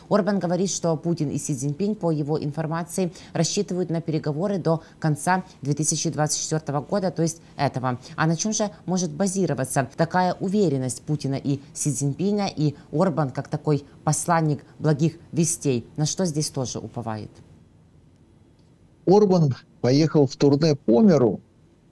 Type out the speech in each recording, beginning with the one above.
Орбан говорит, что Путин и Си Цзиньпинь, по его информации, рассчитывают на переговоры до конца 2024 года, то есть этого. А на чем же может базироваться такая уверенность Путина и Си Цзиньпиня, и Орбан как такой посланник благих вестей? На что здесь тоже уповает? Орбан поехал в турне по миру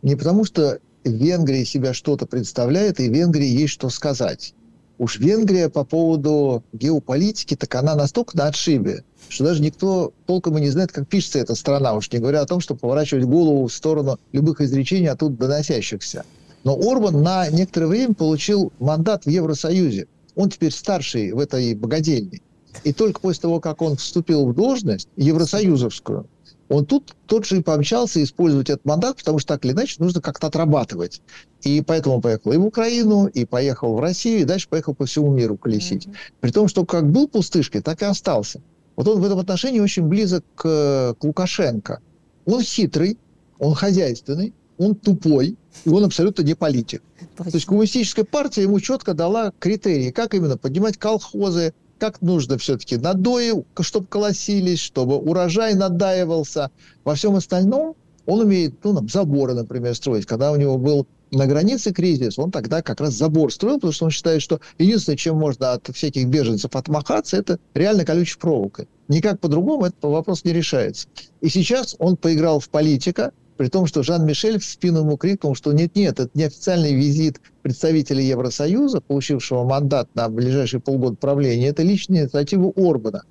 не потому, что Венгрия себя что-то представляет, и Венгрии есть что сказать. Уж Венгрия по поводу геополитики, так она настолько на отшибе, что даже никто толком и не знает, как пишется эта страна, уж не говоря о том, чтобы поворачивать голову в сторону любых изречений оттуда доносящихся. Но Орбан на некоторое время получил мандат в Евросоюзе. Он теперь старший в этой богадельне. И только после того, как он вступил в должность евросоюзовскую, он тот же и помчался использовать этот мандат, потому что так или иначе нужно как-то отрабатывать. И поэтому он поехал и в Украину, и поехал в Россию, и дальше поехал по всему миру колесить. При том, что как был пустышкой, так и остался. Вот он в этом отношении очень близок к Лукашенко. Он хитрый, он хозяйственный, он тупой, и он абсолютно не политик. Точно. То есть коммунистическая партия ему четко дала критерии, как именно поднимать колхозы, как нужно все-таки надои, чтобы колосились, чтобы урожай надаивался. Во всем остальном он умеет, заборы, например, строить. Когда у него был на границе кризис, он тогда как раз забор строил, потому что он считает, что единственное, чем можно от всяких беженцев отмахаться, это реально колючей проволокой. Никак по-другому этот вопрос не решается. И сейчас он поиграл в политика, при том, что Жан-Мишель в спину ему крикнул, что нет-нет, это неофициальный визит представителя Евросоюза, получившего мандат на ближайшие полгода правления, это личная инициатива Орбана,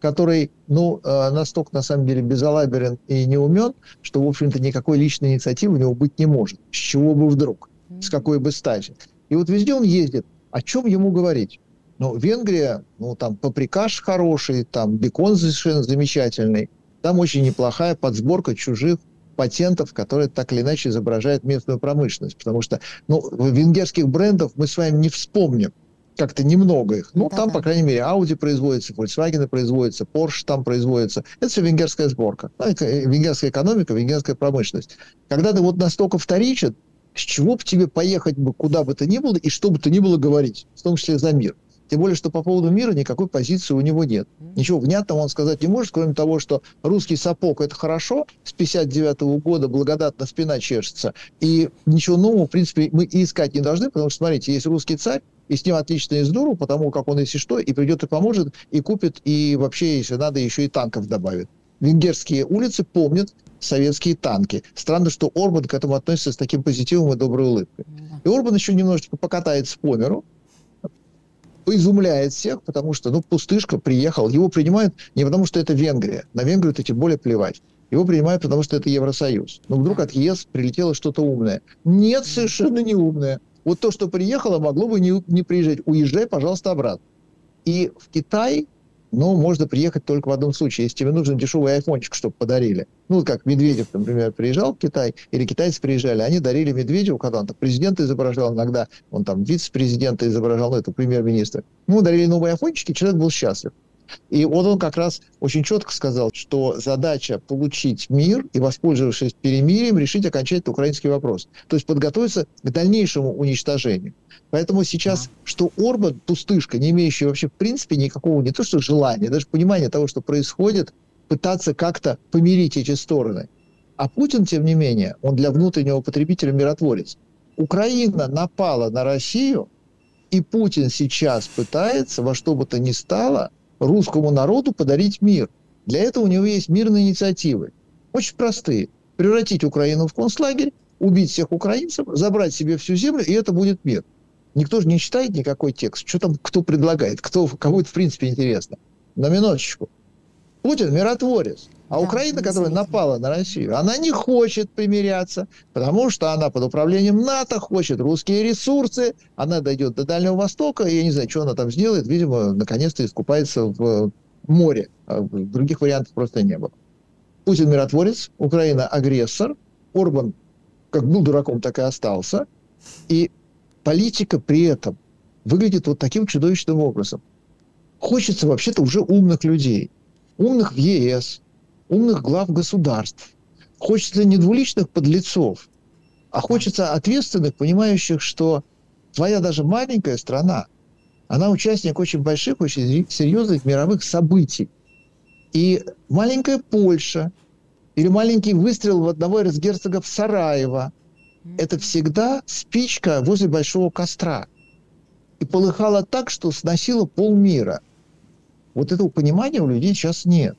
который, настолько, на самом деле, безалаберен и неумен, что, в общем-то, никакой личной инициативы у него быть не может. С чего бы вдруг? С какой бы стати? И вот везде он ездит. О чем ему говорить? Венгрия, там паприкаш хороший, там бекон совершенно замечательный, там очень неплохая подсборка чужих патентов, которые так или иначе изображают местную промышленность. Потому что венгерских брендов мы с вами не вспомним. Как-то немного их. Там, по крайней мере, Audi производится, Volkswagen производится, Porsche там производится. Это все венгерская сборка. Венгерская экономика, венгерская промышленность. Когда ты настолько вторичен, с чего бы тебе поехать куда бы то ни было и что бы то ни было говорить, в том числе за мир. Тем более, что по поводу мира никакой позиции у него нет. Ничего внятного он сказать не может, кроме того, что русский сапог – это хорошо, с 59-го года благодатно спина чешется, и ничего нового, в принципе, мы и искать не должны, потому что, смотрите, есть русский царь, и с ним отлично и здорово, потому как он, если что, и придет, и поможет, и купит, и вообще, если надо, еще и танков добавит. Венгерские улицы помнят советские танки. Странно, что Орбан к этому относится с таким позитивом и доброй улыбкой. И Орбан еще немножечко покатается по миру, поизумляет всех, потому что, пустышка, приехал. Его принимают не потому, что это Венгрия. На Венгрию-то тем более плевать. Его принимают, потому что это Евросоюз. Но вдруг от ЕС прилетело что-то умное. Нет, совершенно не умное. Вот то, что приехало, могло бы не приезжать. Уезжай, пожалуйста, обратно. И в Китай, можно приехать только в одном случае. Если тебе нужен дешевый айфончик, чтобы подарили. Как Медведев, например, приезжал в Китай, или китайцы приезжали, они дарили Медведеву, когда он там президента изображал, иногда он там вице-президента изображал, это премьер-министр. Дарили новые айфончики, человек был счастлив. И вот он как раз очень четко сказал, что задача получить мир и, воспользовавшись перемирием, решить окончательно украинский вопрос. То есть подготовиться к дальнейшему уничтожению. Поэтому сейчас, что Орбан, пустышка, не имеющий вообще в принципе никакого не то что желания, даже понимания того, что происходит, пытаться как-то помирить эти стороны. А Путин, тем не менее, он для внутреннего потребителя миротворец. Украина напала на Россию, и Путин сейчас пытается во что бы то ни стало русскому народу подарить мир. Для этого у него есть мирные инициативы. Очень простые. Превратить Украину в концлагерь, убить всех украинцев, забрать себе всю землю, и это будет мир. Никто же не читает никакой текст. Что там кто предлагает, кому это в принципе интересно. На минуточку. Путин миротворец. А Украина, которая напала на Россию, она не хочет примиряться, потому что она под управлением НАТО хочет русские ресурсы, она дойдет до Дальнего Востока, и я не знаю, что она там сделает, видимо, наконец-то искупается в море. Других вариантов просто не было. Путин миротворец, Украина агрессор, Орбан как был дураком, так и остался, и политика при этом выглядит вот таким чудовищным образом. Хочется вообще-то уже умных людей, умных в ЕС, умных глав государств. Хочется не двуличных подлецов, а хочется ответственных, понимающих, что твоя даже маленькая страна, Она участник очень больших, очень серьезных мировых событий. И маленькая Польша или маленький выстрел в одного из герцогов Сараева – это всегда спичка возле большого костра. И полыхало так, что сносило полмира. Вот этого понимания у людей сейчас нет.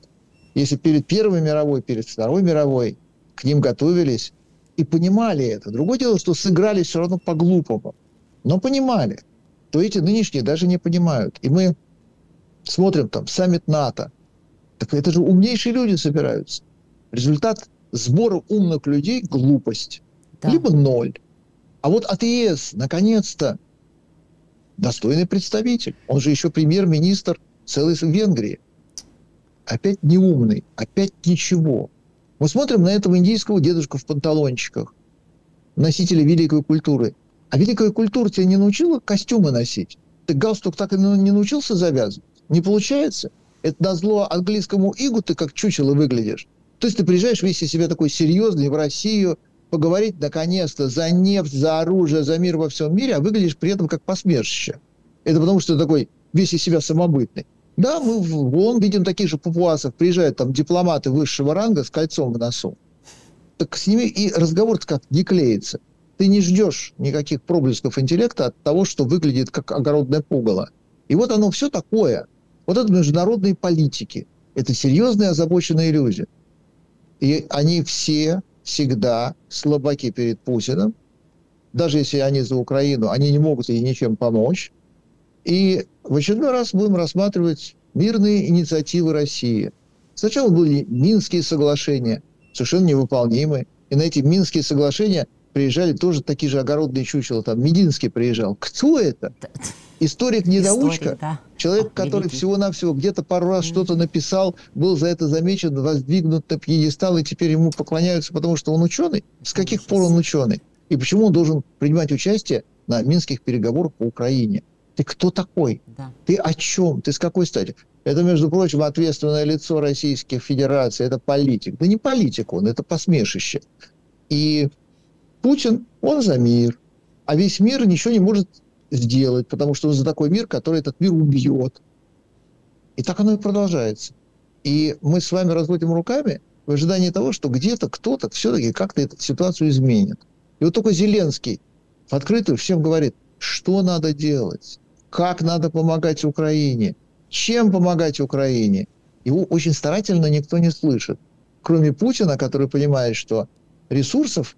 Если перед Первой мировой, перед Второй мировой к ним готовились и понимали это. Другое дело, что сыграли все равно по-глупому, но понимали. То эти нынешние даже не понимают. И мы смотрим там саммит НАТО. Так это же умнейшие люди собираются. Результат сбора умных людей – глупость. Да. Либо ноль. А вот от ЕС, наконец-то, достойный представитель. Он же еще премьер-министр целой Венгрии. Опять неумный, опять ничего. Мы смотрим на этого индийского дедушку в панталончиках, носителя великой культуры. А великая культура тебя не научила костюмы носить? Ты галстук так и не научился завязывать? Не получается? Это назло английскому игу ты как чучело выглядишь. То есть ты приезжаешь весь из себя такой серьезный в Россию, поговорить наконец-то за нефть, за оружие, за мир во всем мире, а выглядишь при этом как посмешище. Это потому, что ты такой весь из себя самобытный. Да, мы вон видим таких же папуасов, приезжают там дипломаты высшего ранга с кольцом в носу. Так с ними и разговор-то как не клеится. Ты не ждешь никаких проблесков интеллекта от того, что выглядит как огородное пугало. И вот оно все такое. Вот это международные политики. Это серьезные озабоченные люди. И они все всегда слабаки перед Путиным. Даже если они за Украину, они не могут ей ничем помочь. И в очередной раз будем рассматривать мирные инициативы России. Сначала были Минские соглашения, совершенно невыполнимые. И на эти Минские соглашения приезжали тоже такие же огородные чучела. Там Мединский приезжал. Кто это? Историк-недоучка. Да. Человек, который всего-навсего где-то пару раз что-то написал, был за это замечен, воздвигнут на пьедестал, и теперь ему поклоняются, потому что он ученый. С каких пор он ученый? И почему он должен принимать участие на минских переговорах по Украине? Ты кто такой? Да. Ты о чем? Ты с какой стати? Это, между прочим, ответственное лицо Российской Федерации. Это политик. Да не политик он, это посмешище. И Путин, он за мир. А весь мир ничего не может сделать, потому что он за такой мир, который этот мир убьет. И так оно и продолжается. И мы с вами разводим руками в ожидании того, что где-то кто-то все-таки как-то эту ситуацию изменит. И вот только Зеленский в открытую всем говорит, что надо делать, как надо помогать Украине, чем помогать Украине. Его очень старательно никто не слышит. Кроме Путина, который понимает, что ресурсов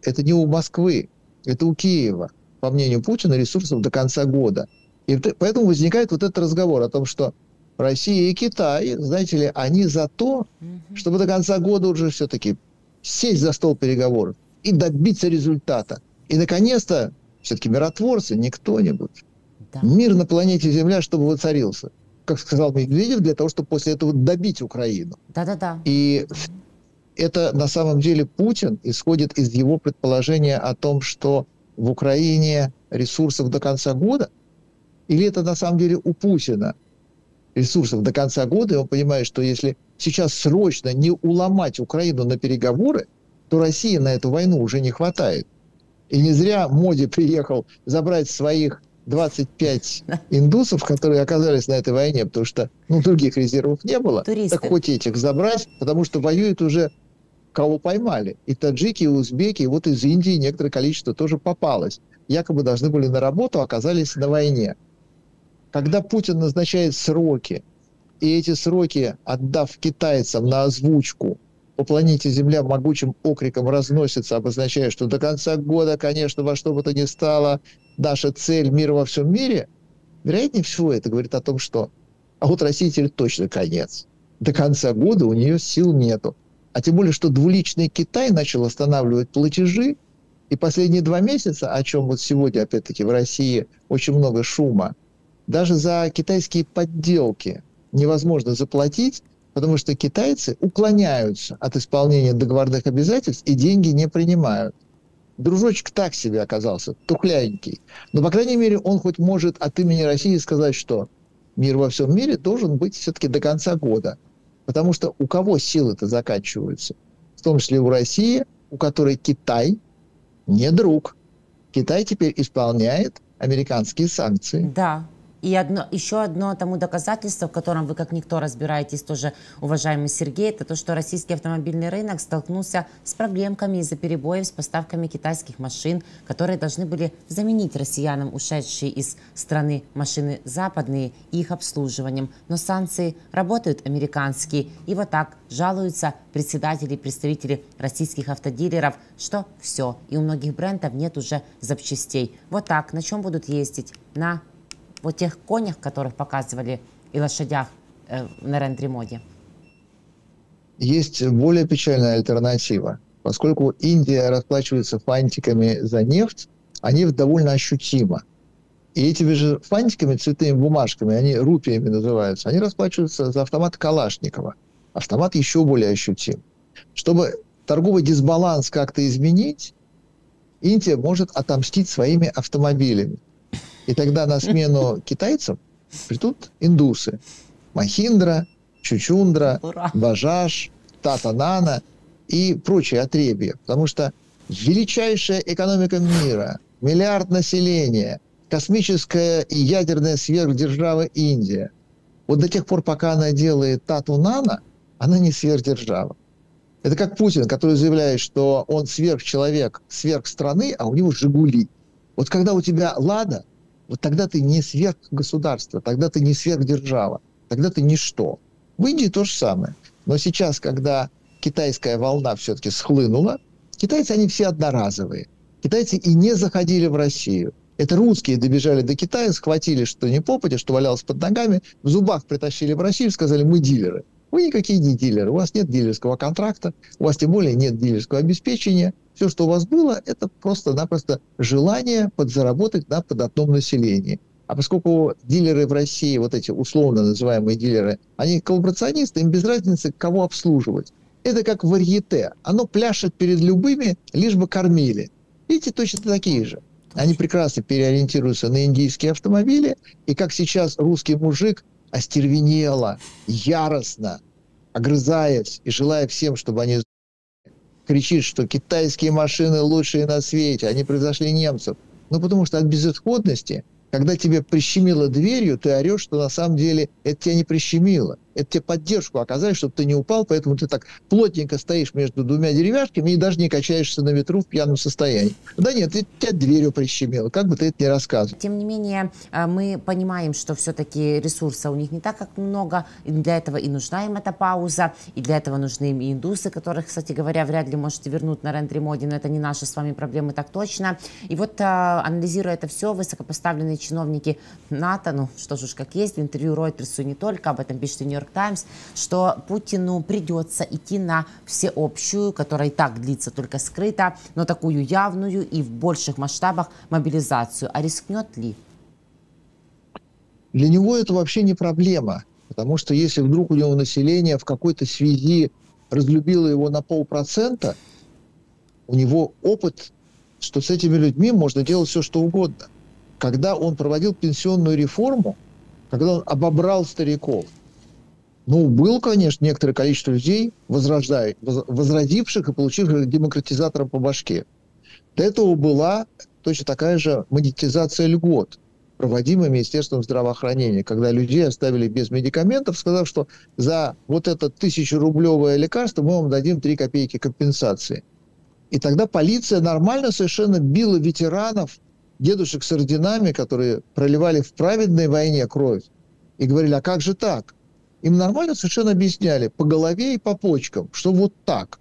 это не у Москвы, это у Киева. По мнению Путина, ресурсов до конца года. И поэтому возникает вот этот разговор о том, что Россия и Китай, знаете ли, они за то, чтобы до конца года уже все-таки сесть за стол переговоров и добиться результата. И, наконец-то, все-таки миротворцы, не кто-нибудь. Да. Мир на планете Земля, чтобы воцарился. Как сказал Медведев, для того, чтобы после этого добить Украину. Да-да-да. И это на самом деле Путин исходит из его предположения о том, что в Украине ресурсов до конца года? Или это на самом деле у Путина ресурсов до конца года, и он понимает, что если сейчас срочно не уломать Украину на переговоры, то России на эту войну уже не хватает. И не зря Моди приехал забрать своих 25 индусов, которые оказались на этой войне, потому что других резервов не было. Туристы. Так хоть этих забрать, потому что воюют уже кого поймали. И таджики, и узбеки, и вот из Индии некоторое количество тоже попалось. Якобы должны были на работу, оказались на войне. Когда Путин назначает сроки, и эти сроки, отдав китайцам на озвучку, по планете Земля могучим окриком разносится, обозначая, что до конца года, конечно, во что бы то ни стало, наша цель – мир во всем мире, вероятнее всего это говорит о том, что а вот России теперь точно конец. До конца года у нее сил нету. А тем более, что двуличный Китай начал останавливать платежи, и последние 2 месяца, о чем вот сегодня, опять-таки, в России очень много шума, даже за китайские подделки невозможно заплатить, потому что китайцы уклоняются от исполнения договорных обязательств и деньги не принимают. Дружочек так себе оказался, тухляненький. Но, по крайней мере, он хоть может от имени России сказать, что мир во всем мире должен быть все-таки до конца года. Потому что у кого силы-то заканчиваются? В том числе у России, у которой Китай не друг. Китай теперь исполняет американские санкции. Да. И еще одно тому доказательство, в котором вы как никто разбираетесь тоже, уважаемый Сергей, это то, что российский автомобильный рынок столкнулся с проблемками из-за перебоев с поставками китайских машин, которые должны были заменить россиянам ушедшие из страны машины западные и их обслуживанием. Но санкции работают американские. И вот так жалуются председатели и представители российских автодилеров, что все, и у многих брендов нет уже запчастей. Вот так, на чем будут ездить? На вот тех конях, которых показывали, и лошадях на рент-ремоде? Есть более печальная альтернатива. Поскольку Индия расплачивается фантиками за нефть, а нефть довольно ощутима. И этими же фантиками, цветными бумажками, они рупиями называются, они расплачиваются за автомат Калашникова. Автомат еще более ощутим. Чтобы торговый дисбаланс как-то изменить, Индия может отомстить своими автомобилями. И тогда на смену китайцам придут индусы. Махиндра, Чучундра, Бажаж, Тата Нано и прочие отребья. Потому что величайшая экономика мира, миллиард населения, космическая и ядерная сверхдержава Индия. Вот до тех пор, пока она делает Тату Нано, она не сверхдержава. Это как Путин, который заявляет, что он сверхчеловек, сверхстраны, а у него «Жигули». Вот когда у тебя «Лада», вот тогда ты не сверхгосударство, тогда ты не сверхдержава, тогда ты ничто. В Индии то же самое. Но сейчас, когда китайская волна все-таки схлынула, китайцы, они все одноразовые. Китайцы и не заходили в Россию. Это русские добежали до Китая, схватили, что ни попадя, что валялось под ногами, в зубах притащили в Россию и сказали: мы дилеры. Вы никакие не дилеры, у вас нет дилерского контракта, у вас тем более нет дилерского обеспечения. Все, что у вас было, это просто-напросто желание подзаработать на податном населении. А поскольку дилеры в России, вот эти условно называемые дилеры, они коллаборационисты, им без разницы, кого обслуживать. Это как варьете. Оно пляшет перед любыми, лишь бы кормили. Видите, точно такие же. Они прекрасно переориентируются на индийские автомобили. И как сейчас русский мужик остервенело, яростно, огрызаясь и желая всем, чтобы они кричит, что китайские машины лучшие на свете, они превзошли немцев. Ну, потому что от безысходности, когда тебе прищемило дверью, ты орешь, что на самом деле это тебя не прищемило. Это тебе поддержку оказали, чтобы ты не упал, поэтому ты так плотненько стоишь между двумя деревяшками и даже не качаешься на ветру в пьяном состоянии. Да нет, тебя дверью прищемило, как бы ты это ни рассказывал. Тем не менее, мы понимаем, что все-таки ресурса у них не так как много, и для этого и нужна им эта пауза, и для этого нужны им и индусы, которых, кстати говоря, вряд ли можете вернуть на рент-ремоде, но это не наши с вами проблемы, так точно. И вот, анализируя это все, высокопоставленные чиновники НАТО, ну что ж уж как есть, в интервью Ройтерсу не только, об этом пишет и Нью-Йорк Таймс, что Путину придется идти на всеобщую, которая и так длится только скрыто, но такую явную и в больших масштабах мобилизацию. А рискнет ли? Для него это вообще не проблема, потому что если вдруг у него население в какой-то связи разлюбило его на 0,5%, у него опыт, что с этими людьми можно делать все, что угодно. Когда он проводил пенсионную реформу, когда он обобрал стариков, ну, было, конечно, некоторое количество людей, возродивших и получивших демократизатором по башке. До этого была точно такая же монетизация льгот, проводимая Министерством здравоохранения, когда людей оставили без медикаментов, сказав, что за вот это 1000-рублевое лекарство мы вам дадим 3 копейки компенсации. И тогда полиция нормально совершенно била ветеранов, дедушек с орденами, которые проливали в праведной войне кровь, и говорили: а как же так? Им нормально совершенно объясняли по голове и по почкам, что вот так.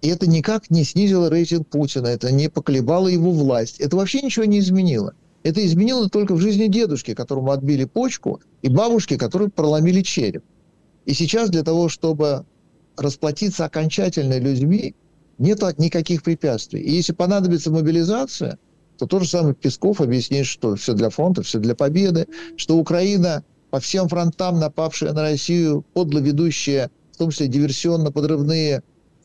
И это никак не снизило рейтинг Путина, это не поколебало его власть, это вообще ничего не изменило. Это изменило только в жизни дедушки, которому отбили почку, и бабушки, которые проломили череп. И сейчас для того, чтобы расплатиться окончательно людьми, нет никаких препятствий. И если понадобится мобилизация, то тот же самый Песков объяснит, что все для фронта, все для победы, что Украина по всем фронтам, напавшая на Россию, подло ведущая, в том числе диверсионно-подрывные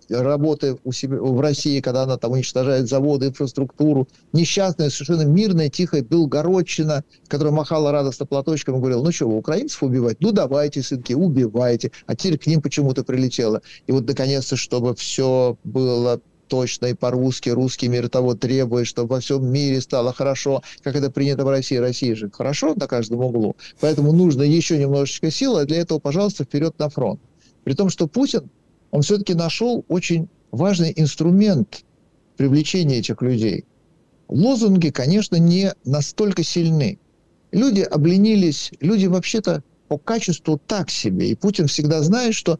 работы в России, когда она там уничтожает заводы, инфраструктуру. Несчастная, совершенно мирная, тихая Белгородчина, которая махала радостно платочком и говорила: ну что, вы украинцев убивать? Ну давайте, сынки, убивайте. А теперь к ним почему-то прилетело. И вот наконец-то, чтобы все было точно и по-русски. Русский мир того требует, чтобы во всем мире стало хорошо, как это принято в России. Россия же хорошо на каждом углу. Поэтому нужно еще немножечко сил, а для этого, пожалуйста, вперед на фронт. При том, что Путин, он все-таки нашел очень важный инструмент привлечения этих людей. Лозунги, конечно, не настолько сильны. Люди обленились, люди вообще-то по качеству так себе. И Путин всегда знает, что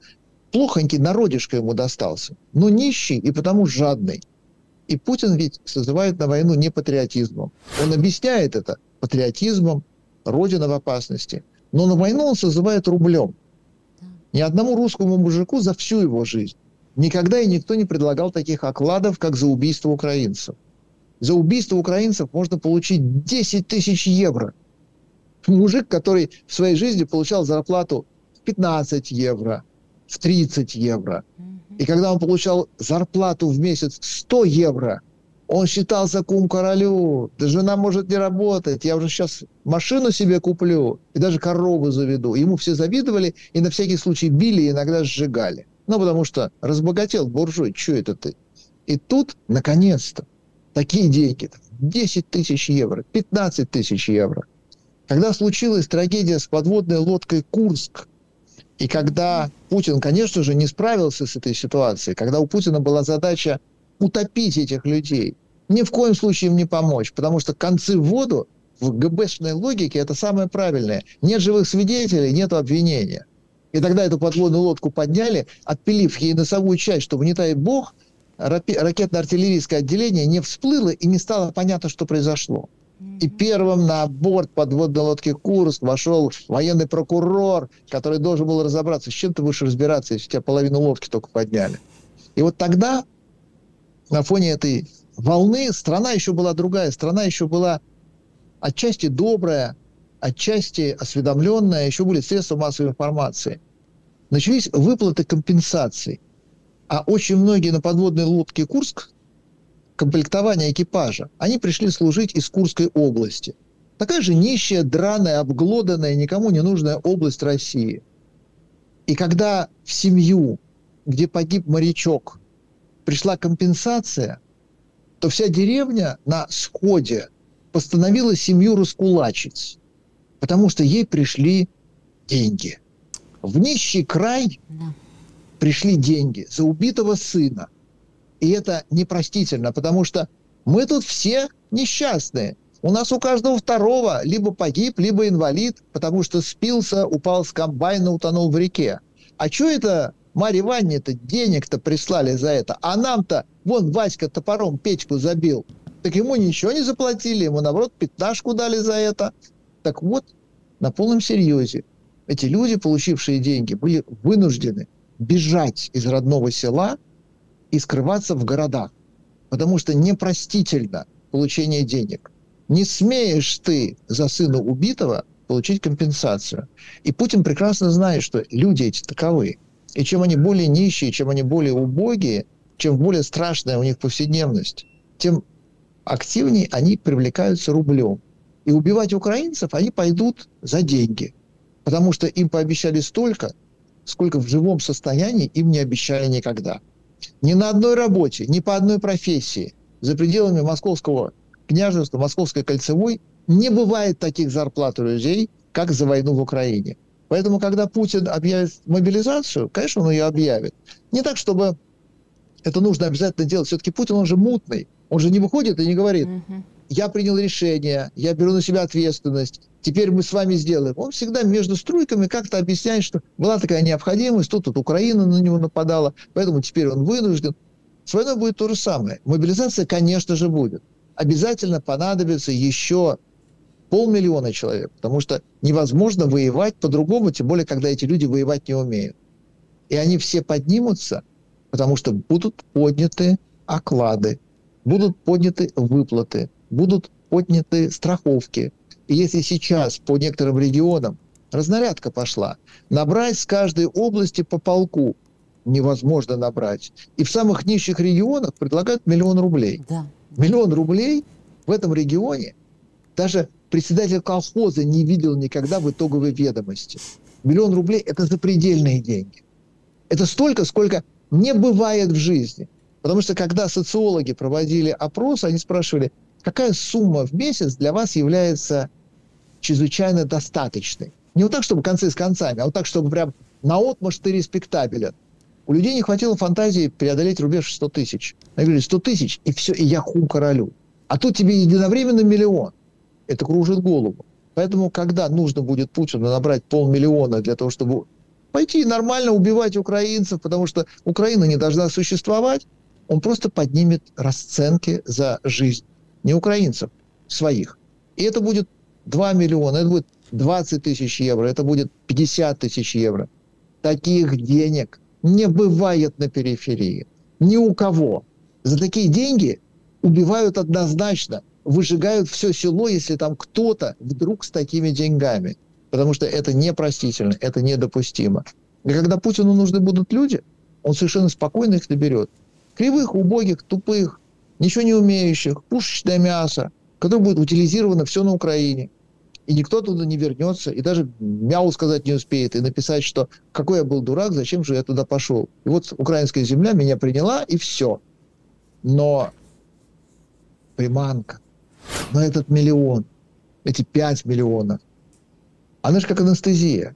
плохонький народишко ему достался, но нищий и потому жадный. И Путин ведь созывает на войну не патриотизмом. Он объясняет это патриотизмом, Родина в опасности. Но на войну он созывает рублем. Ни одному русскому мужику за всю его жизнь никогда и никто не предлагал таких окладов, как за убийство украинцев. За убийство украинцев можно получить 10 тысяч евро. Мужик, который в своей жизни получал зарплату в 15 евро, в 30 евро. И когда он получал зарплату в месяц 100 евро, он считался кум-королю. Да жена может не работать, я уже сейчас машину себе куплю и даже корову заведу. Ему все завидовали и на всякий случай били и иногда сжигали. Ну, потому что разбогател буржуй, что это ты? И тут, наконец-то, такие деньги, 10 тысяч евро, 15 тысяч евро. Когда случилась трагедия с подводной лодкой «Курск», и когда Путин, конечно же, не справился с этой ситуацией, когда у Путина была задача утопить этих людей, ни в коем случае им не помочь, потому что концы в воду в ГБшной логике это самое правильное. Нет живых свидетелей, нет обвинения. И тогда эту подводную лодку подняли, отпилив ей носовую часть, чтобы, не дай бог, ракетно-артиллерийское отделение не всплыло и не стало понятно, что произошло. И первым на борт подводной лодки «Курск» вошел военный прокурор, который должен был разобраться, с чем ты будешь разбираться, если тебя половину лодки только подняли. И вот тогда, на фоне этой волны, страна еще была другая. Страна еще была отчасти добрая, отчасти осведомленная, еще были средства массовой информации. Начались выплаты компенсаций. А очень многие на подводной лодке «Курск», комплектование экипажа, они пришли служить из Курской области. Такая же нищая, драная, обглоданная, никому не нужная область России. И когда в семью, где погиб морячок, пришла компенсация, то вся деревня на сходе постановила семью раскулачить, потому что ей пришли деньги. В нищий край пришли деньги за убитого сына. И это непростительно, потому что мы тут все несчастные. У нас у каждого второго либо погиб, либо инвалид, потому что спился, упал с комбайна, утонул в реке. А что это Марье Ивановне-то денег-то прислали за это? А нам-то, вон Васька топором печку забил. Так ему ничего не заплатили, ему, наоборот, пятнашку дали за это. Так вот, на полном серьезе, эти люди, получившие деньги, были вынуждены бежать из родного села и скрываться в городах. Потому что непростительно получение денег. Не смеешь ты за сына убитого получить компенсацию. И Путин прекрасно знает, что люди эти таковы. И чем они более нищие, чем они более убогие, чем более страшная у них повседневность, тем активнее они привлекаются рублем. И убивать украинцев они пойдут за деньги. Потому что им пообещали столько, сколько в живом состоянии им не обещали никогда. Ни на одной работе, ни по одной профессии за пределами Московского княжества, Московской кольцевой не бывает таких зарплат у людей, как за войну в Украине. Поэтому, когда Путин объявит мобилизацию, конечно, он ее объявит. Не так, чтобы это нужно обязательно делать. Все-таки Путин, он же мутный. Он же не выходит и не говорит: я принял решение, я беру на себя ответственность, теперь мы с вами сделаем. Он всегда между струйками как-то объясняет, что была такая необходимость, тут Украина на него нападала, поэтому теперь он вынужден. С войной будет то же самое. Мобилизация, конечно же, будет. Обязательно понадобится еще 500 000 человек, потому что невозможно воевать по-другому, тем более, когда эти люди воевать не умеют. И они все поднимутся, потому что будут подняты оклады, будут подняты выплаты, будут подняты страховки. И если сейчас по некоторым регионам разнарядка пошла, набрать с каждой области по полку невозможно набрать. И в самых нищих регионах предлагают 1 000 000 рублей. Да. 1 000 000 рублей в этом регионе даже председатель колхоза не видел никогда в итоговой ведомости. 1 000 000 рублей – это запредельные деньги. Это столько, сколько не бывает в жизни. Потому что когда социологи проводили опрос, они спрашивали, какая сумма в месяц для вас является чрезвычайно достаточной. Не вот так, чтобы концы с концами, а вот так, чтобы прям наотмашь ты респектабелен. У людей не хватило фантазии преодолеть рубеж 100 тысяч. Они говорили, 100 тысяч, и все, и я хум королю. А тут тебе единовременно миллион. Это кружит голову. Поэтому, когда нужно будет Путину набрать 500 000 для того, чтобы пойти нормально убивать украинцев, потому что Украина не должна существовать, он просто поднимет расценки за жизнь. Не украинцев, своих. И это будет 2 миллиона, это будет 20 тысяч евро, это будет 50 тысяч евро. Таких денег не бывает на периферии. Ни у кого. За такие деньги убивают однозначно, выжигают все село, если там кто-то вдруг с такими деньгами. Потому что это непростительно, это недопустимо. И когда Путину нужны будут люди, он совершенно спокойно их наберет. Кривых, убогих, тупых, ничего не умеющих, пушечное мясо, которое будет утилизировано все на Украине. И никто туда не вернется, и даже мяу сказать не успеет, и написать, что какой я был дурак, зачем же я туда пошел. И вот украинская земля меня приняла, и все. Но приманка, но этот миллион, эти 5 миллионов, она же как анестезия.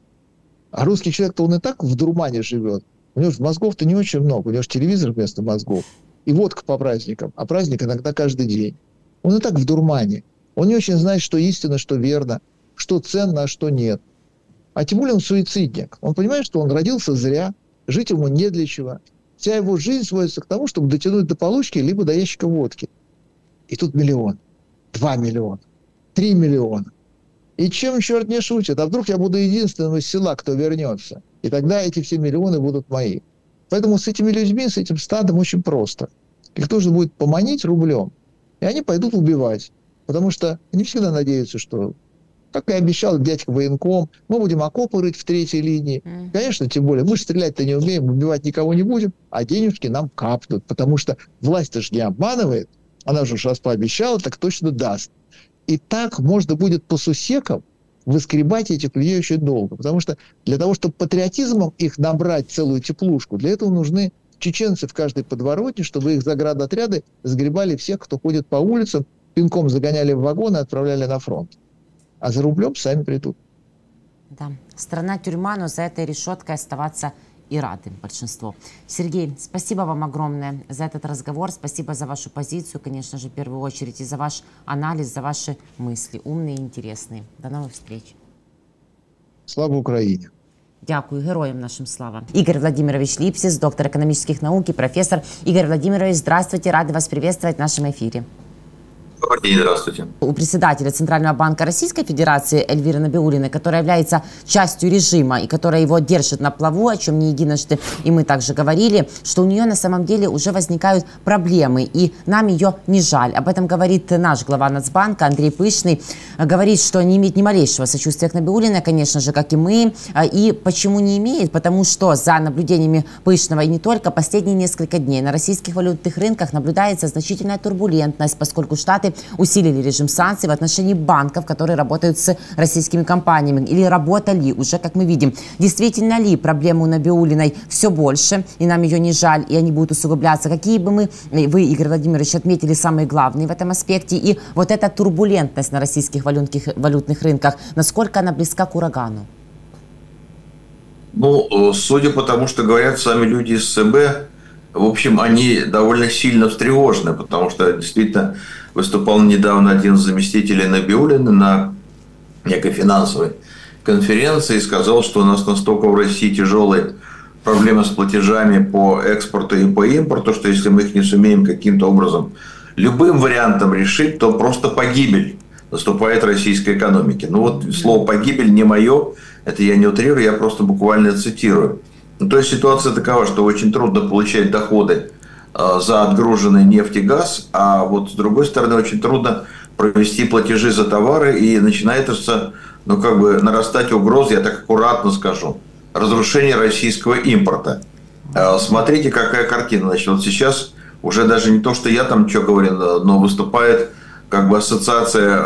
А русский человек-то он и так в дурмане живет. У него же мозгов-то не очень много, у него же телевизор вместо мозгов. И водка по праздникам, а праздник иногда каждый день. Он и так в дурмане. Он не очень знает, что истинно, что верно, что ценно, а что нет. А тем более он суицидник. Он понимает, что он родился зря, жить ему не для чего. Вся его жизнь сводится к тому, чтобы дотянуть до получки, либо до ящика водки. И тут миллион, 2 миллиона, 3 миллиона. И чем черт не шутит? А вдруг я буду единственным из села, кто вернется? И тогда эти все миллионы будут мои. Поэтому с этими людьми, с этим стадом очень просто. Их нужно будет поманить рублем, и они пойдут убивать. Потому что они всегда надеются, что, как и обещал дядька военком, мы будем окопы рыть в третьей линии. Конечно, тем более, мы же стрелять-то не умеем, убивать никого не будем, а денежки нам капнут. Потому что власть-то же не обманывает. Она же раз пообещала, так точно даст. И так можно будет по сусекам выскребать этих людей очень долго. Потому что для того, чтобы патриотизмом их набрать целую теплушку, для этого нужны чеченцы в каждой подворотне, чтобы их заградотряды сгребали всех, кто ходит по улицам, пинком загоняли в вагон и отправляли на фронт. А за рублем сами придут. Да. Страна-тюрьма, но за этой решеткой оставаться и рады большинство. Сергей, спасибо вам огромное за этот разговор. Спасибо за вашу позицию, конечно же, в первую очередь, и за ваш анализ, за ваши мысли. Умные и интересные. До новых встреч. Слава Украине! Дякую, героям нашим слава. Игорь Владимирович Липсис, доктор экономических наук и профессор. Игорь Владимирович, здравствуйте, рады вас приветствовать в нашем эфире. Добрый день, здравствуйте. У председателя Центрального банка Российской Федерации Эльвиры Набиуллиной, которая является частью режима и которая его держит на плаву, о чем не единожды и мы также говорили, что у нее на самом деле уже возникают проблемы, и нам ее не жаль. Об этом говорит наш глава Нацбанка Андрей Пышный. Говорит, что не имеет ни малейшего сочувствия к Набиуллиной, конечно же, как и мы. И почему не имеет? Потому что за наблюдениями Пышного и не только последние несколько дней на российских валютных рынках наблюдается значительная турбулентность, поскольку Штаты усилили режим санкций в отношении банков, которые работают с российскими компаниями или работали уже, как мы видим. Действительно ли проблемы у Набиуллиной все больше, и нам ее не жаль, и они будут усугубляться? Какие бы вы, Игорь Владимирович, отметили самые главные в этом аспекте? И вот эта турбулентность на российских валютных рынках, насколько она близка к урагану? Ну, судя по тому, что говорят сами люди из ЦБ, в общем, они довольно сильно встревожены, потому что действительно выступал недавно один из заместителей Набиуллиной на некой финансовой конференции и сказал, что у нас настолько в России тяжелые проблемы с платежами по экспорту и по импорту, что если мы их не сумеем каким-то образом любым вариантом решить, то просто погибель наступает российской экономике. Ну вот слово «погибель» не мое, это я не утрирую, я просто буквально цитирую. Ну, то есть ситуация такова, что очень трудно получать доходы за отгруженный нефть и газ, а вот с другой стороны очень трудно провести платежи за товары, и начинает нарастать угроза, я так аккуратно скажу, разрушение российского импорта. Смотрите, какая картина. Значит, вот сейчас уже даже не то, что я там что говорю, но выступает ассоциация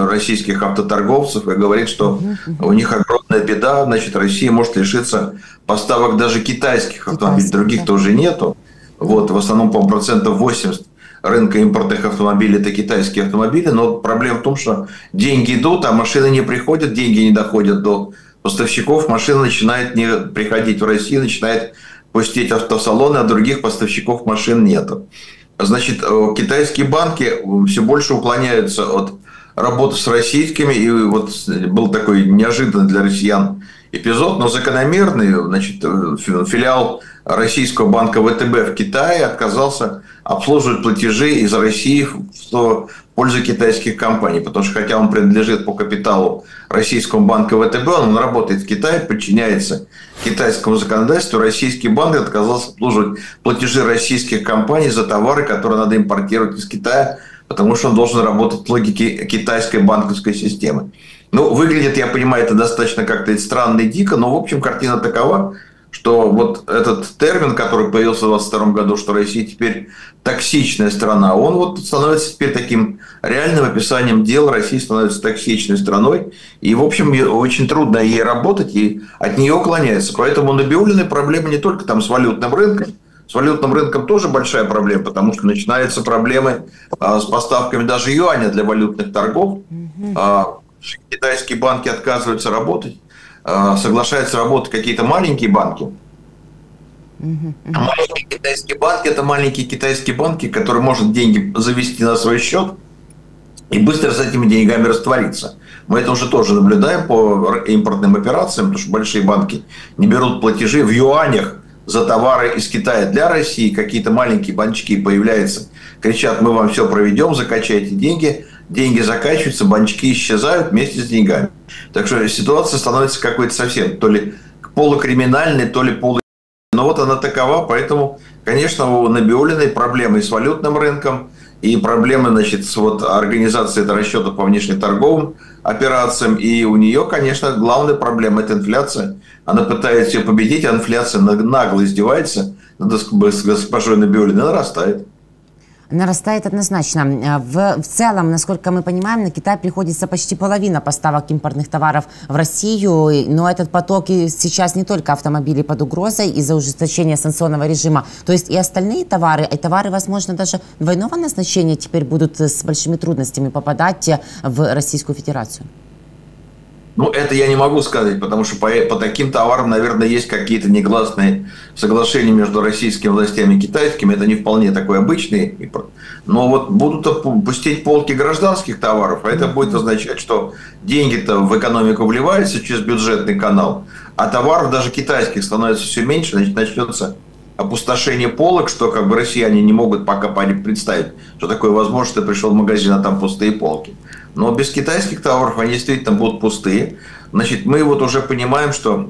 российских автоторговцев и говорит, что у них огромная беда, значит, Россия может лишиться поставок даже китайских автомобилей, других тоже нету. Вот, в основном, по-моему, 80% рынка импортных автомобилей – это китайские автомобили. Но проблема в том, что деньги идут, а машины не приходят, деньги не доходят до поставщиков. Машина начинает не приходить в Россию, начинает пустить автосалоны, а других поставщиков машин нету. Значит, китайские банки все больше уклоняются от работы с российскими. И вот был такой неожиданный для россиян эпизод, но закономерный. Значит, филиал российского банка ВТБ в Китае отказался обслуживать платежи из России в пользу китайских компаний. Потому что, хотя он принадлежит по капиталу российскому банку ВТБ, он работает в Китае, подчиняется китайскому законодательству. Российский банк отказался обслуживать платежи российских компаний за товары, которые надо импортировать из Китая, потому что он должен работать в логике китайской банковской системы. Ну, выглядит, я понимаю, это достаточно как-то странно и дико, но, в общем, картина такова, что вот этот термин, который появился в 2022 году, что Россия теперь токсичная страна, он вот становится теперь таким реальным описанием дела. Россия становится токсичной страной, и, в общем, очень трудно ей работать, и от нее уклоняется. Поэтому у Набиуллиной проблема не только там с валютным рынком. С валютным рынком тоже большая проблема, потому что начинаются проблемы с поставками даже юаня для валютных торгов. Китайские банки отказываются работать. Соглашаются работать какие-то маленькие банки. А маленькие китайские банки – это маленькие китайские банки, которые могут деньги завести на свой счет и быстро с этими деньгами раствориться. Мы это уже тоже наблюдаем по импортным операциям, потому что большие банки не берут платежи в юанях за товары из Китая для России. Какие-то маленькие банчики появляются, кричат: мы вам все проведем, закачайте деньги. Деньги заканчиваются, банчики исчезают вместе с деньгами. Так что ситуация становится какой-то совсем то ли полукриминальной, то ли полу... Но вот она такова, поэтому, конечно, у Набиуллиной проблемы и с валютным рынком, и проблемы, значит, с вот организацией расчетов по внешнеторговым операциям. И у нее, конечно, главная проблема – это инфляция. Она пытается ее победить, а инфляция нагло издевается над госпожой Набиуллиной, нарастает. Нарастает однозначно. В целом, насколько мы понимаем, на Китай приходится почти половина поставок импортных товаров в Россию, но этот поток сейчас не только автомобили под угрозой из-за ужесточения санкционного режима, то есть и остальные товары, возможно, даже двойного назначения теперь будут с большими трудностями попадать в Российскую Федерацию. Ну, это я не могу сказать, потому что по таким товарам, наверное, есть какие-то негласные соглашения между российскими властями и китайскими. Это не вполне такой обычный импорт. Но вот будут пустить полки гражданских товаров, а это будет означать, что деньги-то в экономику вливаются через бюджетный канал, а товаров даже китайских становится все меньше, значит, начнется опустошение полок, что как бы россияне не могут пока представить, что такое возможно, что ты пришел в магазин, а там пустые полки. Но без китайских товаров они действительно будут пустые. Значит, мы вот уже понимаем, что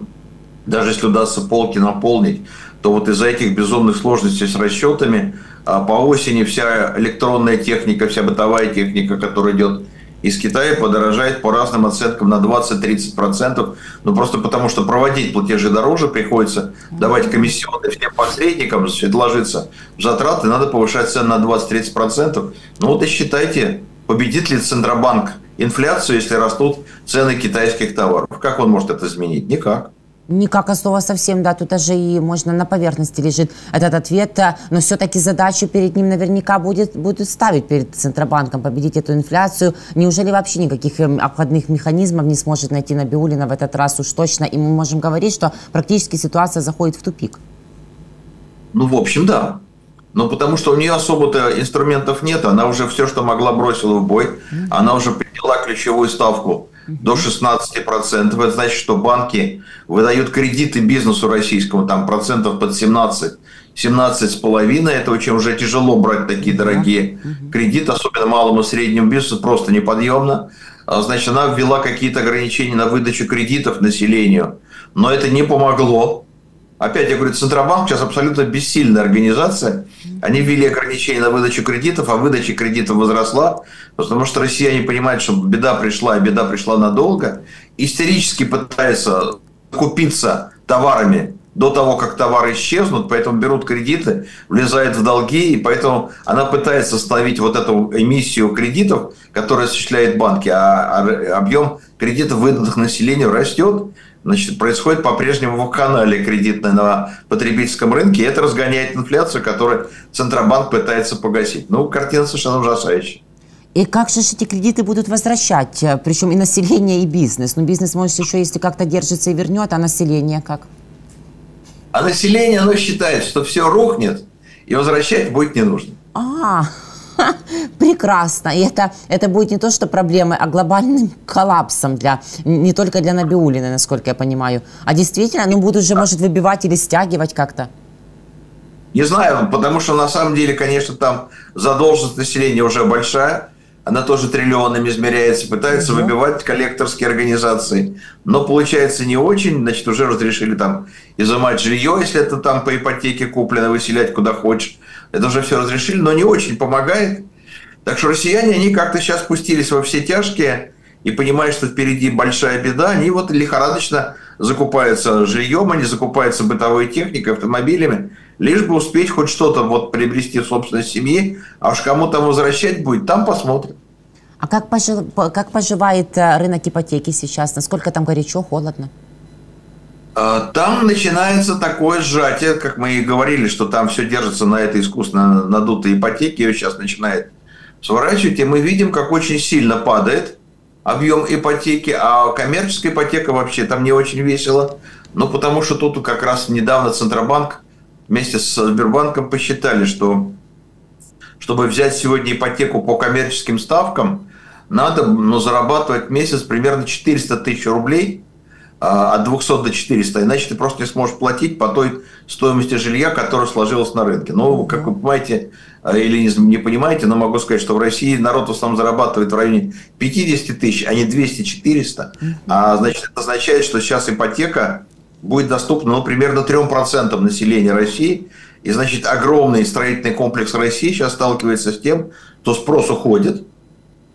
даже если удастся полки наполнить, то вот из-за этих безумных сложностей с расчетами по осени вся электронная техника, вся бытовая техника, которая идет из Китая, подорожает по разным оценкам на 20-30%. Ну, просто потому, что проводить платежи дороже, приходится давать комиссионные всем посредникам, это ложится в затраты, надо повышать цены на 20-30%. Ну, вот и считайте, победит ли Центробанк инфляцию, если растут цены китайских товаров? Как он может это изменить? Никак. Никак от слова совсем, да, тут даже и можно на поверхности лежит этот ответ, но все-таки задачу перед ним наверняка будут ставить перед Центробанком победить эту инфляцию. Неужели вообще никаких обходных механизмов не сможет найти Набиуллина в этот раз уж точно, и мы можем говорить, что практически ситуация заходит в тупик? Ну, в общем, да. Ну, потому что у нее особо-то инструментов нет, она уже все, что могла, бросила в бой, она уже приняла ключевую ставку до 16%. Это значит, что банки выдают кредиты бизнесу российскому, там процентов под 17, 17,5%. Это очень уже тяжело брать такие дорогие кредиты, особенно малому и среднему бизнесу, просто неподъемно. Значит, она ввела какие-то ограничения на выдачу кредитов населению, но это не помогло. Опять я говорю, Центробанк сейчас абсолютно бессильная организация. Они ввели ограничения на выдачу кредитов, а выдача кредитов возросла, потому что россияне понимают, что беда пришла, и беда пришла надолго. Истерически пытаются купиться товарами до того, как товары исчезнут, поэтому берут кредиты, влезают в долги, и поэтому она пытается остановить вот эту эмиссию кредитов, которую осуществляет банки, а объем кредитов, выданных населению, растет. значит, происходит по-прежнему вакханалия кредитная на потребительском рынке, и это разгоняет инфляцию, которую Центробанк пытается погасить. Ну, картина совершенно ужасающая. И как же эти кредиты будут возвращать? Причем и население, и бизнес. Ну, бизнес, может, еще если как-то держится и вернет, а население как? А население, оно считает, что все рухнет, и возвращать будет не нужно. Прекрасно. И это будет не то, что проблемы, а глобальным коллапсом не только для Набиуллиной, насколько я понимаю. А действительно, будут же, может, выбивать или стягивать как-то? Не знаю, потому что на самом деле, конечно, там задолженность населения уже большая. Она тоже триллионами измеряется, пытаются выбивать коллекторские организации. Но получается не очень. Значит, уже разрешили там изымать жилье, если это там по ипотеке куплено, выселять куда хочешь. Это уже все разрешили, но не очень помогает. Так что россияне, они как-то сейчас спустились во все тяжкие и понимают, что впереди большая беда. Они вот лихорадочно закупаются жильем, они закупаются бытовой техникой, автомобилями, лишь бы успеть хоть что-то вот приобрести в собственной семье, а уж кому там возвращать будет, там посмотрим. А как поживает рынок ипотеки сейчас? Насколько там горячо, холодно? Там начинается такое сжатие, как мы и говорили, что там все держится на этой искусственно надутой ипотеке, ее сейчас начинает сворачивать, и мы видим, как очень сильно падает объем ипотеки, а коммерческая ипотека вообще там не очень весело, ну потому что тут как раз недавно Центробанк вместе с Сбербанком посчитали, что чтобы взять сегодня ипотеку по коммерческим ставкам, надо зарабатывать в месяц примерно 400 тысяч рублей, от 200 до 400, иначе ты просто не сможешь платить по той стоимости жилья, которая сложилась на рынке. Ну, как вы понимаете, или не понимаете, но могу сказать, что в России народ в основном зарабатывает в районе 50 тысяч, а не 200-400. А значит, это означает, что сейчас ипотека будет доступна примерно 3% населения России. И значит, огромный строительный комплекс России сейчас сталкивается с тем, что спрос уходит.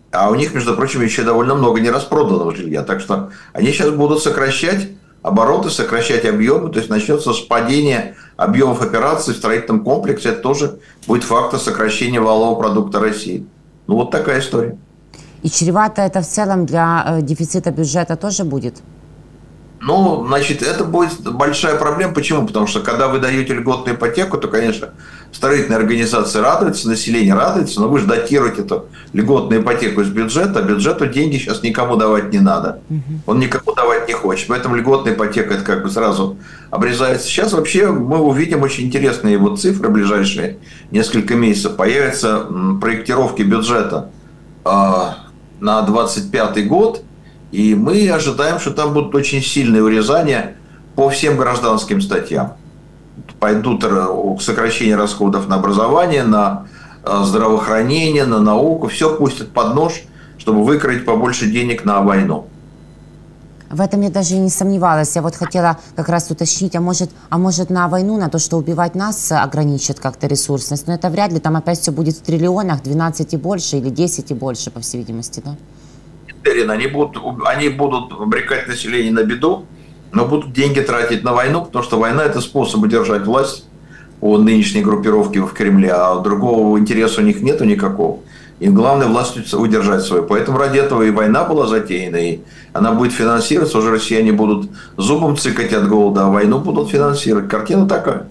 А у них, между прочим, еще довольно много нераспроданного жилья. Так что они сейчас будут сокращать обороты, сокращать объемы. То есть начнется падение объемов операций в строительном комплексе. Это тоже будет фактор сокращения валового продукта России. Ну, вот такая история. И чревато это в целом для дефицита бюджета тоже будет? Ну, значит, это будет большая проблема. Почему? Потому что, когда вы даете льготную ипотеку, то, конечно, строительные организации радуются, население радуется, но вы же датируете эту льготную ипотеку из бюджета, а бюджету деньги сейчас никому давать не надо. Он никому давать не хочет. Поэтому льготная ипотека, это как бы сразу обрезается. Сейчас вообще мы увидим очень интересные вот цифры в ближайшие несколько месяцев. Появятся проектировки бюджета на 2025 год. И мы ожидаем, что там будут очень сильные урезания по всем гражданским статьям. Пойдут сокращения расходов на образование, на здравоохранение, на науку. Все пустят под нож, чтобы выкроить побольше денег на войну. В этом я даже не сомневалась. Я вот хотела как раз уточнить, а может на войну, на то, что убивать нас, ограничит как-то ресурсность. Но это вряд ли. Там опять все будет в триллионах, 12 и больше, или 10 и больше, по всей видимости, да? Они будут обрекать население на беду, но будут деньги тратить на войну, потому что война – это способ удержать власть по нынешней группировке в Кремле, а другого интереса у них нету никакого. Им главное власть удержать свою. Поэтому ради этого и война была затеяна, и она будет финансироваться. Уже россияне будут зубом цыкать от голода, а войну будут финансировать. Картина такая.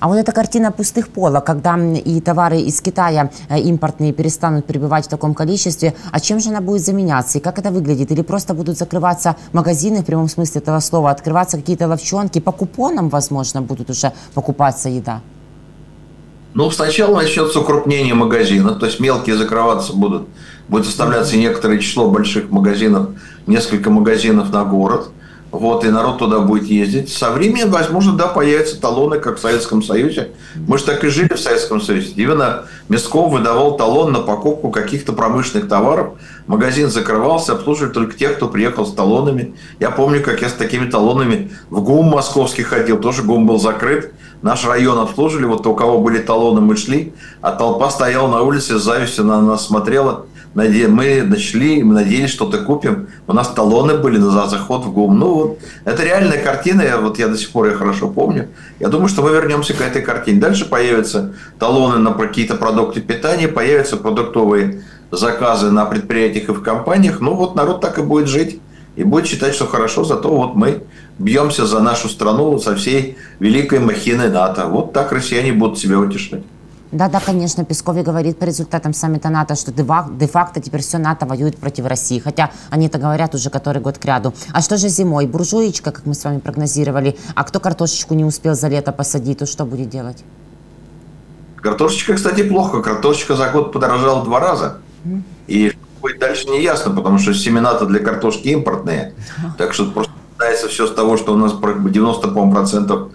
А вот эта картина пустых полок, когда и товары из Китая импортные перестанут прибывать в таком количестве, а чем же она будет заменяться и как это выглядит? Или просто будут закрываться магазины в прямом смысле этого слова, открываться какие-то лавчонки, по купонам, возможно, будут уже покупаться еда? Ну, сначала начнется укрупнение магазинов, то есть мелкие закрываться будут. Будет оставляться некоторое число больших магазинов, несколько магазинов на город. Вот, и народ туда будет ездить. Со временем, возможно, да, появятся талоны, как в Советском Союзе. Мы же так и жили в Советском Союзе. Именно Мясков выдавал талон на покупку каких-то промышленных товаров. Магазин закрывался, обслуживали только тех, кто приехал с талонами. Я помню, как я с такими талонами в ГУМ московский ходил. Тоже ГУМ был закрыт. Наш район обслуживали. Вот у кого были талоны, мы шли. А толпа стояла на улице, с завистью на нас смотрела. Мы шли, мы надеялись, что-то купим. У нас талоны были на заход в ГУМ. Ну, вот, это реальная картина, я до сих пор ее хорошо помню. Я думаю, что мы вернемся к этой картине. Дальше появятся талоны на какие-то продукты питания, появятся продуктовые заказы на предприятиях и в компаниях. Ну, вот народ так и будет жить. И будет считать, что хорошо, зато вот мы бьемся за нашу страну со всей великой махиной НАТО. Вот так россияне будут себя утешать. Да, конечно, Песков и говорит по результатам саммита НАТО, что де-факто теперь все НАТО воюет против России. Хотя они это говорят уже который год кряду. А что же зимой? Буржуечка, как мы с вами прогнозировали. А кто картошечку не успел за лето посадить, то что будет делать? Картошечка, кстати, плохо. Картошечка за год подорожала 2 раза. И что будет дальше не ясно, потому что семена-то для картошки импортные. Так что просто начинается все с того, что у нас 90%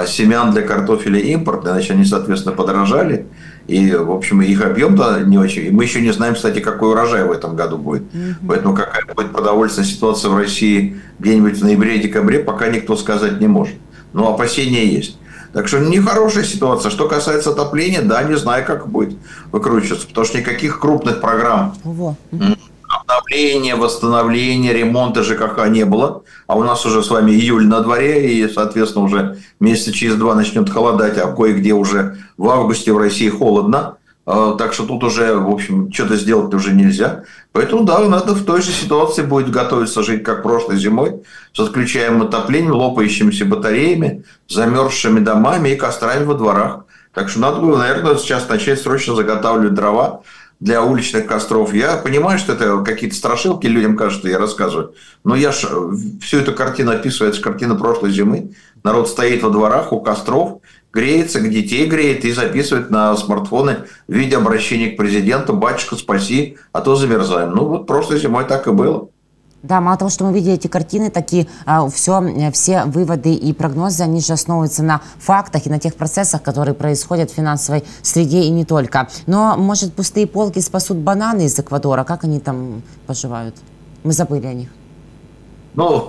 семян для картофеля импортные, значит, они, соответственно, подорожали. И, в общем, их объем-то не очень. И мы еще не знаем, кстати, какой урожай в этом году будет. Поэтому какая будет продовольственная ситуация в России где-нибудь в ноябре-декабре, пока никто сказать не может. Но опасения есть. Так что нехорошая ситуация. Что касается отопления, да, не знаю, как будет выкручиваться. Потому что никаких крупных программ обновления, восстановления, ремонта ЖКХ не было. А у нас уже с вами июль на дворе, и, соответственно, уже месяца через 2 начнет холодать, а кое-где уже в августе в России холодно. Так что тут уже, в общем, что-то сделать уже нельзя. Поэтому, да, надо в той же ситуации будет готовиться жить, как прошлой зимой, с отключаемым отоплением, лопающимися батареями, замерзшими домами и кострами во дворах. Так что надо было, наверное, сейчас начать срочно заготавливать дрова для уличных костров. Я понимаю, что это какие-то страшилки людям кажется, я рассказываю. Но я ж всю эту картину описываю, это же картина прошлой зимы. Народ стоит во дворах у костров, греется, детей греет и записывает на смартфоны в виде обращения к президенту: «Батюшка, спаси, а то замерзаем». Ну вот прошлой зимой так и было. Да, мало того, что мы видели эти картины, такие все выводы и прогнозы, они же основываются на фактах и на тех процессах, которые происходят в финансовой среде и не только. Но, может, пустые полки спасут бананы из Эквадора? Как они там поживают? Мы забыли о них. Ну,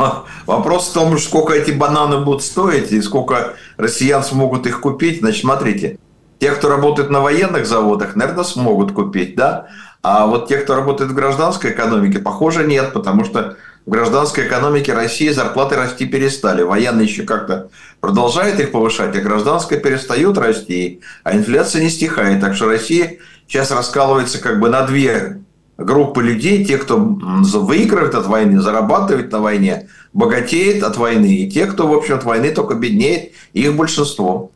вопрос в том, сколько эти бананы будут стоить и сколько россиян смогут их купить. Значит, смотрите, те, кто работает на военных заводах, наверное, смогут купить, да? А вот те, кто работает в гражданской экономике, похоже, нет, потому что в гражданской экономике России зарплаты расти перестали. Военные еще как-то продолжают их повышать, а гражданская перестает расти, а инфляция не стихает. Так что Россия сейчас раскалывается как бы на 2 группы людей: те, кто выигрывает от войны, зарабатывает на войне, богатеет от войны, и те, кто, в общем, от войны только беднеет, их большинство.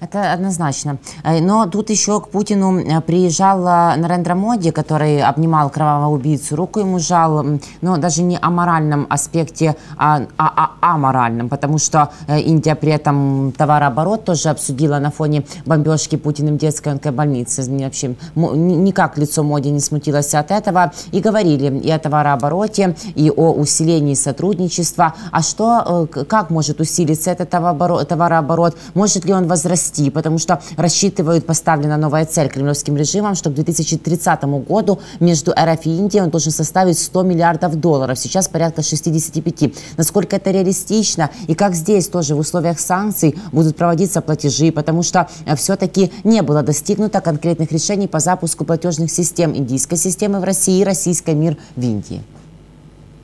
Это однозначно. Но тут еще к Путину приезжал Нарендра Моди, который обнимал кровавого убийцу, руку ему жал, но даже не о моральном аспекте, а о моральном, потому что Индия при этом товарооборот тоже обсудила на фоне бомбежки Путиным детской онкобольницы. Вообще никак лицо Моди не смутилось от этого. И говорили и о товарообороте, и о усилении сотрудничества. А что, как может усилиться этот товарооборот? Может ли он возрасти? Потому что рассчитывают, поставлена новая цель кремлевским режимом, что к 2030 году между РФ и Индией он должен составить $100 миллиардов. Сейчас порядка 65. Насколько это реалистично и как здесь тоже в условиях санкций будут проводиться платежи, потому что все-таки не было достигнуто конкретных решений по запуску платежных систем индийской системы в России и российской МИР в Индии.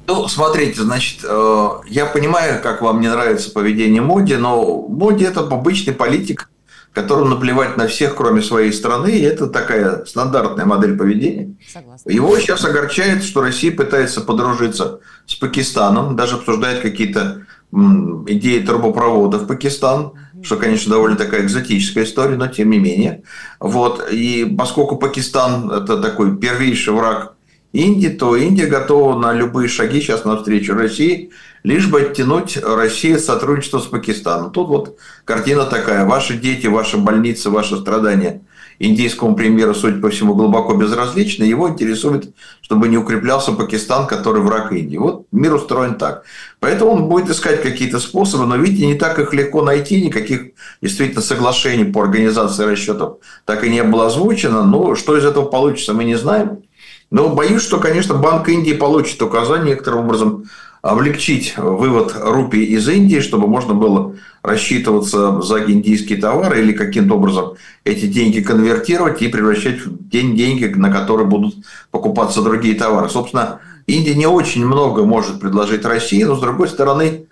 Ну, смотрите, значит, я понимаю, как вам не нравится поведение Моди, но Моди – это обычный политик, которому наплевать на всех, кроме своей страны, и это такая стандартная модель поведения. Согласна. Его сейчас огорчает, что Россия пытается подружиться с Пакистаном, даже обсуждает какие-то идеи трубопровода в Пакистан, что, конечно, довольно такая экзотическая история, но тем не менее. Вот. И поскольку Пакистан – это такой первейший враг Индии, то Индия готова на любые шаги сейчас навстречу России, лишь бы оттянуть Россию от сотрудничества с Пакистаном. Тут вот картина такая: ваши дети, ваши больницы, ваши страдания индийскому премьеру, судя по всему, глубоко безразличны. Его интересует, чтобы не укреплялся Пакистан, который враг Индии. Вот мир устроен так. Поэтому он будет искать какие-то способы, но, видите, не так их легко найти, никаких действительно соглашений по организации расчетов так и не было озвучено. Но что из этого получится, мы не знаем. Но боюсь, что, конечно, Банк Индии получит указание некоторым образом облегчить вывод рупий из Индии, чтобы можно было рассчитываться за индийские товары или каким-то образом эти деньги конвертировать и превращать в деньги, на которые будут покупаться другие товары. Собственно, Индия не очень много может предложить России, но, с другой стороны,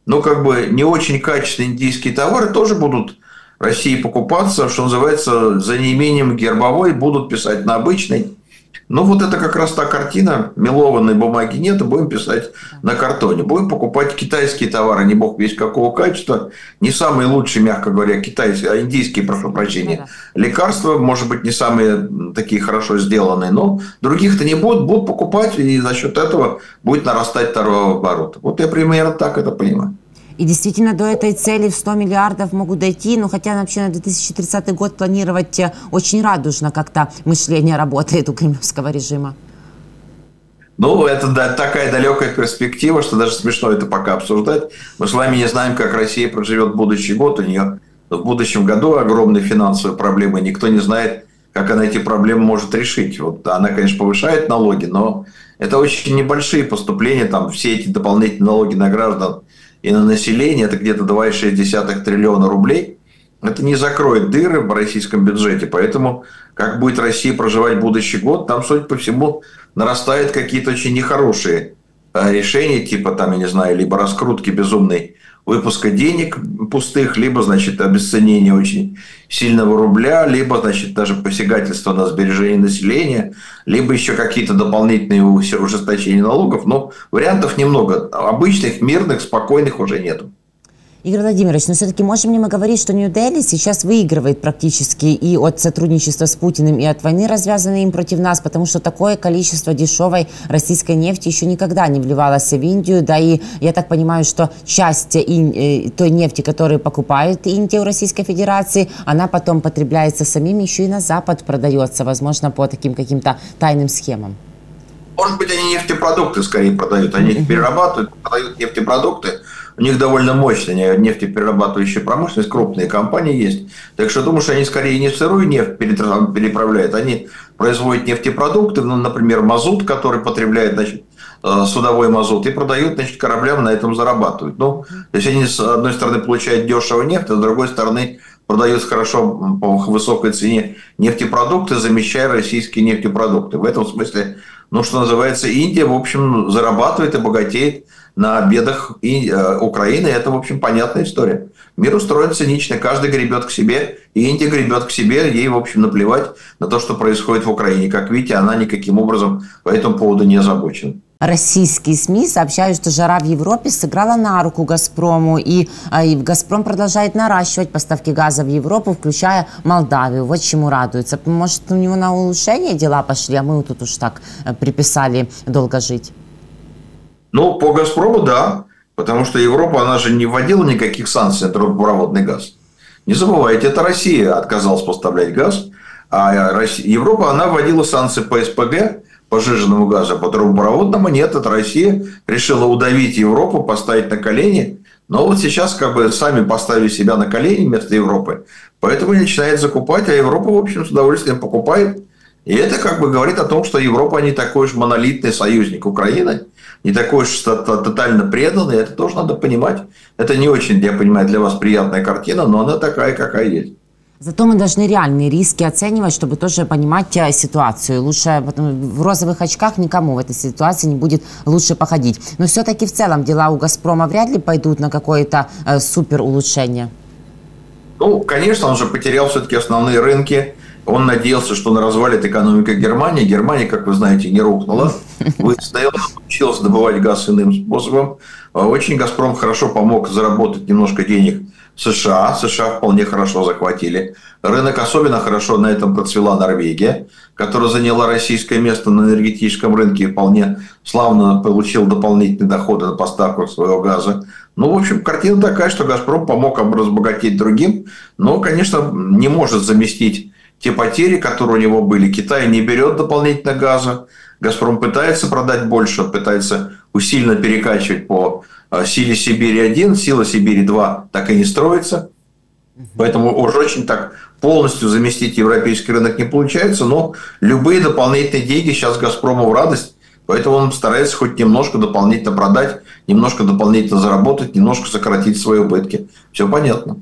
ну, как бы не очень качественные индийские товары тоже будут России покупаться, что называется, за неимением гербовой, будут писать на обычной. Ну, вот это как раз та картина. Мелованной бумаги нет, и будем писать на картоне. Будем покупать китайские товары, не бог весь какого качества. Не самые лучшие, мягко говоря, китайские, а индийские, прошу прощения. Лекарства, может быть, не самые такие хорошо сделанные, но других-то не будут. Будут покупать, и за счет этого будет нарастать торговый оборот. Вот я примерно так это понимаю. И действительно до этой цели в 100 миллиардов могут дойти, но хотя вообще на 2030 год планировать очень радужно как-то мышление работает у кремлевского режима. Ну, это такая далекая перспектива, что даже смешно это пока обсуждать. Мы с вами не знаем, как Россия проживет будущий год. У нее в будущем году огромные финансовые проблемы. Никто не знает, как она эти проблемы может решить. Вот она, конечно, повышает налоги, но это очень небольшие поступления. Там все эти дополнительные налоги на граждан и на население, это где-то 2,6 триллиона рублей. Это не закроет дыры в российском бюджете. Поэтому, как будет Россия проживать будущий год, там, судя по всему, нарастают какие-то очень нехорошие решения, типа, там, я не знаю, либо раскрутки безумной выпуска денег пустых, либо, значит, обесценение очень сильного рубля, либо, значит, даже посягательство на сбережение населения, либо еще какие-то дополнительные ужесточения налогов. Но вариантов немного. Обычных, мирных, спокойных уже нету. Игорь Владимирович, но все-таки можем ли мы говорить, что Нью-Дели сейчас выигрывает практически и от сотрудничества с Путиным, и от войны, развязанной им против нас, потому что такое количество дешевой российской нефти еще никогда не вливалось в Индию, да и я так понимаю, что часть той нефти, которую покупает Индия у Российской Федерации, она потом потребляется самим, еще и на Запад продается, возможно, по таким каким-то тайным схемам. Может быть, они нефтепродукты скорее продают, они их перерабатывают, продают нефтепродукты. У них довольно мощная нефтеперерабатывающая промышленность, крупные компании есть. Так что думаю, что они скорее не сырую нефть переправляют, они производят нефтепродукты, ну, например, мазут, который потребляет, значит, судовой мазут, и продают, значит, кораблям, на этом зарабатывают. Ну, то есть они, с одной стороны, получают дешево нефть, а с другой стороны, продают хорошо по высокой цене нефтепродукты, замещая российские нефтепродукты. В этом смысле, ну, что называется, Индия, в общем, зарабатывает и богатеет на бедах Украины. Это, в общем, понятная история. Мир устроен цинично. Каждый гребет к себе. И Индия гребет к себе. Ей, в общем, наплевать на то, что происходит в Украине. Как видите, она никаким образом по этому поводу не озабочена. Российские СМИ сообщают, что жара в Европе сыграла на руку «Газпрому», и «Газпром» продолжает наращивать поставки газа в Европу, включая Молдавию. Вот чему радуется. Может, у него на улучшение дела пошли, а мы тут уж так приписали долго жить? Ну, по «Газпрому» да, потому что Европа, она же не вводила никаких санкций на трубопроводный газ. Не забывайте, это Россия отказалась поставлять газ, а Европа, она вводила санкции по СПГ, по сжиженному газу, по трубопроводному нет, это Россия решила удавить Европу, поставить на колени, но вот сейчас как бы сами поставили себя на колени вместо Европы, поэтому начинает закупать, а Европа, в общем, с удовольствием покупает. И это как бы говорит о том, что Европа не такой уж монолитный союзник Украины, не такой уж тотально преданный, это тоже надо понимать. Это не очень, я понимаю, для вас приятная картина, но она такая, какая есть. Зато мы должны реальные риски оценивать, чтобы тоже понимать ситуацию. Лучше в розовых очках никому в этой ситуации не будет лучше походить. Но все-таки в целом дела у «Газпрома» вряд ли пойдут на какое-то супер улучшение. Ну, конечно, он же потерял все-таки основные рынки. Он надеялся, что он развалит экономику Германии. Германия, как вы знаете, не рухнула. Выстояла, научилась добывать газ иным способом. Очень «Газпром» хорошо помог заработать немножко денег США. США вполне хорошо захватили рынок. Особенно хорошо на этом процвела Норвегия, которая заняла российское место на энергетическом рынке и вполне славно получила дополнительные доходы на поставках своего газа. Ну, в общем, картина такая, что «Газпром» помог разбогатеть другим, но, конечно, не может заместить те потери, которые у него были. Китай не берет дополнительно газа. «Газпром» пытается продать больше, пытается усиленно перекачивать по силе Сибири-1, сила Сибири-2 так и не строится. Поэтому уже очень так полностью заместить европейский рынок не получается. Но любые дополнительные деньги сейчас «Газпрому» в радость. Поэтому он старается хоть немножко дополнительно продать, немножко дополнительно заработать, немножко сократить свои убытки. Все понятно.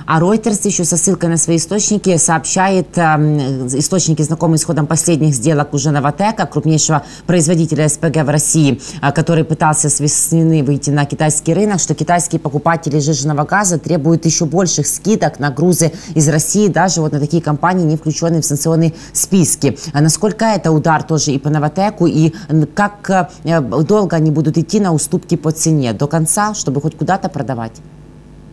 А Reuters еще со ссылкой на свои источники сообщает, источники, знакомые с ходом последних сделок уже Новатэка, крупнейшего производителя СПГ в России, который пытался с весны выйти на китайский рынок, что китайские покупатели сжиженного газа требуют еще больших скидок на грузы из России, даже вот на такие компании, не включенные в санкционные списки. А насколько это удар тоже и по Новатэку, и как долго они будут идти на уступки по цене? До конца, чтобы хоть куда-то продавать?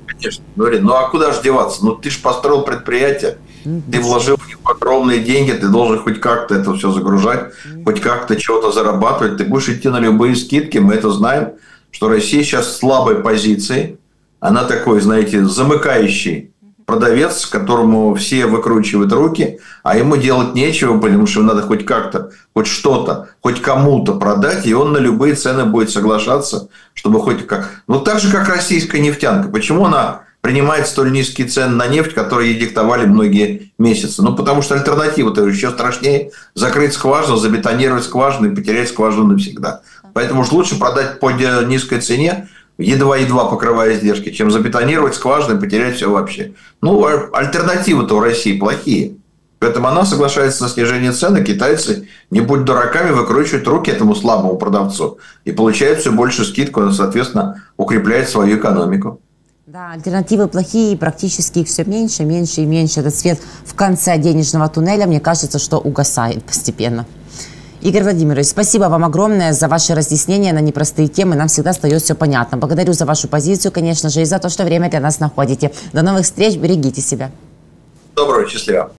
Конечно. Ну а куда же деваться? Ну ты же построил предприятие, ты вложил в него огромные деньги, ты должен хоть как-то это все загружать, хоть как-то чего-то зарабатывать, ты будешь идти на любые скидки. Мы это знаем, что Россия сейчас в слабой позиции, она такой, знаете, замыкающий продавец, которому все выкручивают руки, а ему делать нечего, потому что надо хоть как-то, хоть что-то, хоть кому-то продать, и он на любые цены будет соглашаться, чтобы хоть как... Ну, так же, как российская нефтянка. Почему она принимает столь низкие цены на нефть, которые ей диктовали многие месяцы? Ну, потому что альтернатива-то еще страшнее. Закрыть скважину, забетонировать скважину и потерять скважину навсегда. Поэтому уж лучше продать по низкой цене, едва-едва покрывая издержки, чем забетонировать скважину и потерять все вообще. Ну, альтернативы-то у России плохие. Поэтому она соглашается на снижение цены, китайцы, не будь дураками, выкручивают руки этому слабому продавцу и получают все больше скидку, и, соответственно, укрепляет свою экономику. Да, альтернативы плохие, и практически их все меньше, меньше и меньше. Этот свет в конце денежного туннеля, мне кажется, что угасает постепенно. Игорь Владимирович, спасибо вам огромное за ваши разъяснения на непростые темы. Нам всегда остается все понятно. Благодарю за вашу позицию, конечно же, и за то, что время для нас находите. До новых встреч, берегите себя. Доброго, счастливо.